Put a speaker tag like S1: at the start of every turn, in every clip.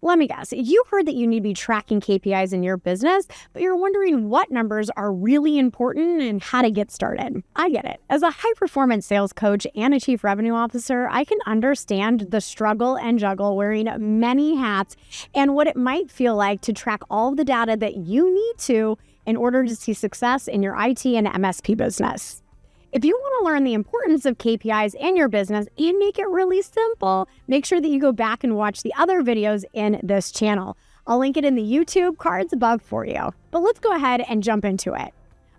S1: let me guess, you heard that you need to be tracking KPIs in your business, but you're wondering what numbers are really important and how to get started. I get it. As a high-performance sales coach and a chief revenue officer, I can understand the struggle and juggle wearing many hats and what it might feel like to track all of the data that you need to in order to see success in your IT and MSP business. If you want to learn the importance of KPIs in your business and make it really simple, make sure that you go back and watch the other videos in this channel. I'll link it in the YouTube cards above for you. But let's go ahead and jump into it.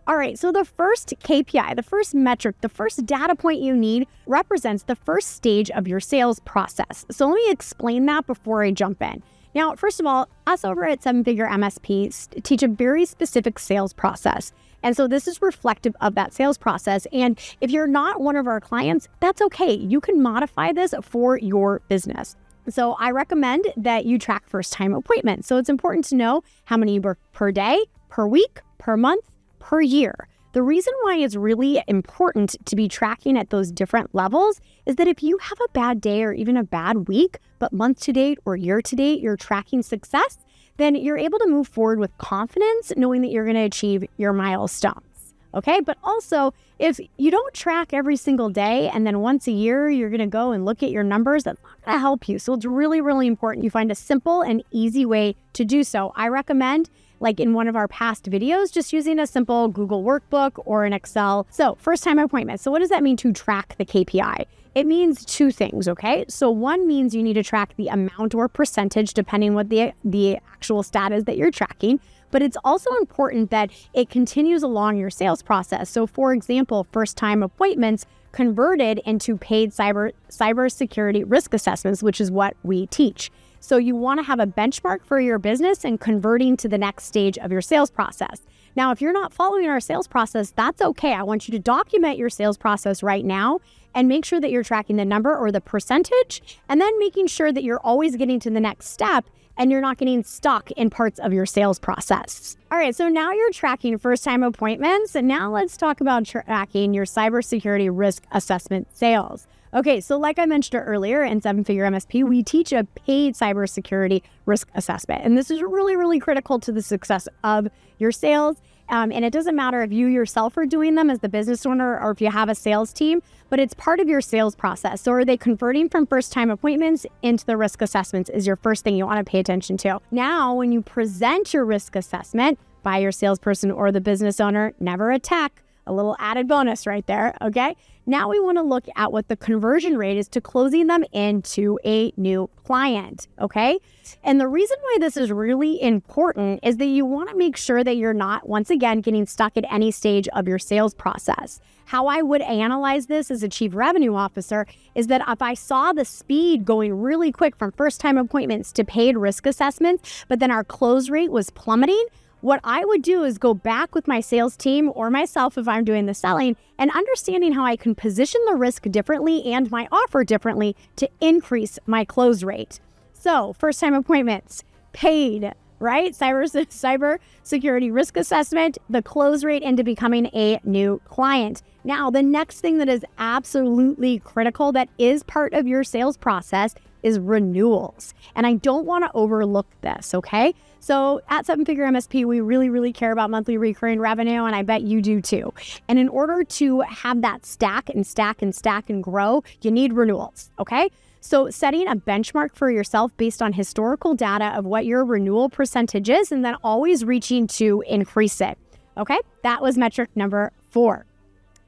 S1: All right, so the first KPI, the first metric, the first data point you need represents the first stage of your sales process. So let me explain that before I jump in. Now, first of all, us over at 7-Figure MSP teach a very specific sales process. And so this is reflective of that sales process. And if you're not one of our clients, that's okay. You can modify this for your business. So I recommend that you track first-time appointments. So it's important to know how many per day, per week, per month, per year. The reason why it's really important to be tracking at those different levels is that if you have a bad day or even a bad week, but month to date or year to date, you're tracking success, then you're able to move forward with confidence, knowing that you're going to achieve your milestones. Okay, but also if you don't track every single day and then once a year you're going to go and look at your numbers, that's not going to help you. So it's really, really important you find a simple and easy way to do so. I recommend, like in one of our past videos, just using a simple Google workbook or an Excel. So first time appointment. So what does that mean to track the KPI? It means two things, okay? So one means you need to track the amount or percentage depending what the actual stat is that you're tracking. But it's also important that it continues along your sales process. So for example, first time appointments converted into paid cybersecurity risk assessments, which is what we teach. So you want to have a benchmark for your business and converting to the next stage of your sales process. Now, if you're not following our sales process, that's okay. I want you to document your sales process right now and make sure that you're tracking the number or the percentage, and then making sure that you're always getting to the next step and you're not getting stuck in parts of your sales process. All right, so now you're tracking first-time appointments, and now let's talk about tracking your cybersecurity risk assessment sales. Okay, so like I mentioned earlier, in 7-Figure MSP, we teach a paid cybersecurity risk assessment. And this is really, really critical to the success of your sales. And it doesn't matter if you yourself are doing them as the business owner or if you have a sales team, but it's part of your sales process. So are they converting from first-time appointments into the risk assessments is your first thing you want to pay attention to. Now, when you present your risk assessment by your salesperson or the business owner, never attack. A little added bonus right there, okay? Now we want to look at what the conversion rate is to closing them into a new client, okay? And the reason why this is really important is that you want to make sure that you're not, once again, getting stuck at any stage of your sales process. How I would analyze this as a chief revenue officer is that if I saw the speed going really quick from first-time appointments to paid risk assessments, but then our close rate was plummeting, what I would do is go back with my sales team or myself if I'm doing the selling and understanding how I can position the risk differently and my offer differently to increase my close rate. So first-time appointments, paid, right? Cyber security risk assessment, the close rate into becoming a new client. Now, the next thing that is absolutely critical that is part of your sales process is renewals. And I don't want to overlook this, okay? So at 7-Figure MSP, we really, really care about monthly recurring revenue, and I bet you do too. And in order to have that stack and stack and stack and grow, you need renewals, okay? So setting a benchmark for yourself based on historical data of what your renewal percentage is, and then always reaching to increase it, okay? That was metric number 4.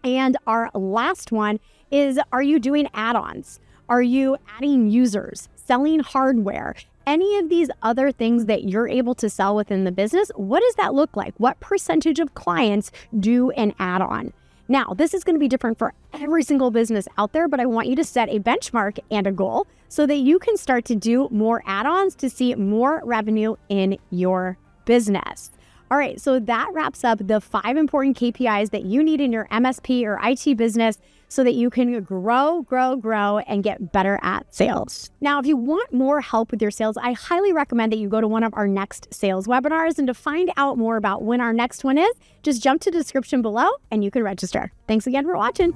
S1: And our last one is, are you doing add-ons? Are you adding users, selling hardware, any of these other things that you're able to sell within the business? What does that look like? What percentage of clients do an add-on? Now, this is going to be different for every single business out there, but I want you to set a benchmark and a goal so that you can start to do more add-ons to see more revenue in your business. All right, so that wraps up the 5 important KPIs that you need in your MSP or IT business so that you can grow, and get better at sales. Now, if you want more help with your sales, I highly recommend that you go to one of our next sales webinars. And to find out more about when our next one is, just jump to the description below and you can register. Thanks again for watching.